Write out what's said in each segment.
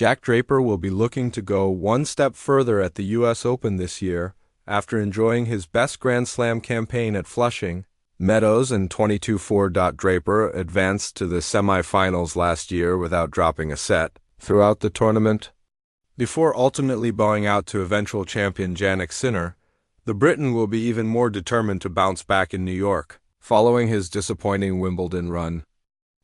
Jack Draper will be looking to go one step further at the U.S. Open this year after enjoying his best Grand Slam campaign at Flushing. Meadows and 22-4. Draper advanced to the semifinals last year without dropping a set throughout the tournament. Before ultimately bowing out to eventual champion Jannik Sinner, the Briton will be even more determined to bounce back in New York, following his disappointing Wimbledon run,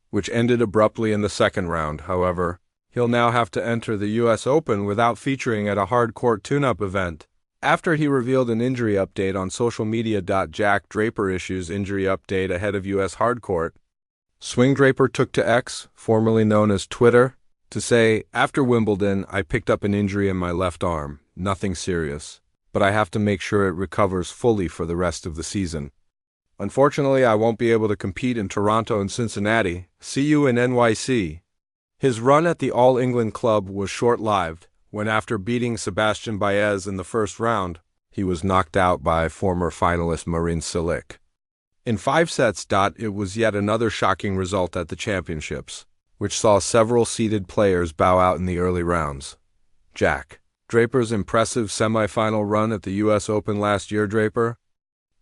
which ended abruptly in the second round. However, he'll now have to enter the U.S. Open without featuring at a hard-court tune-up event. After he revealed an injury update on social media. Jack Draper issues injury update ahead of U.S. hardcourt. Swing Draper took to X, formerly known as Twitter, to say, "After Wimbledon, I picked up an injury in my left arm. Nothing serious, but I have to make sure it recovers fully for the rest of the season. Unfortunately, I won't be able to compete in Toronto and Cincinnati. See you in NYC." His run at the All England club was short-lived, when after beating Sebastian Baez in the first round, he was knocked out by former finalist Marin Cilic. In 5 sets. It was yet another shocking result at the championships, which saw several seeded players bow out in the early rounds. Jack Draper's impressive semifinal run at the U.S. Open last year. Draper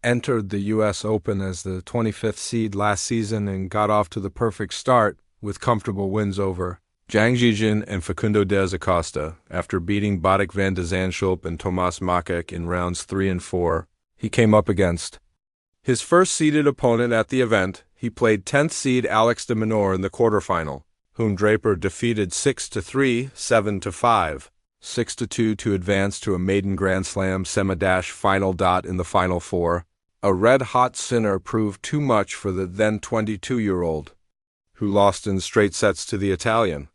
entered the U.S. Open as the 25th seed last season and got off to the perfect start with comfortable wins over Zhang Zhijin and Facundo de Acosta. After beating Botic van de Zandschulp and Tomas Makek in rounds 3 and 4, he came up against his first seeded opponent at the event. He played 10th seed Alex de Minaur in the quarterfinal, whom Draper defeated 6-3, 7-5, 6-2 to advance to a maiden Grand Slam semi-final. In the Final Four, a red-hot Sinner proved too much for the then 22-year-old, who lost in straight sets to the Italian.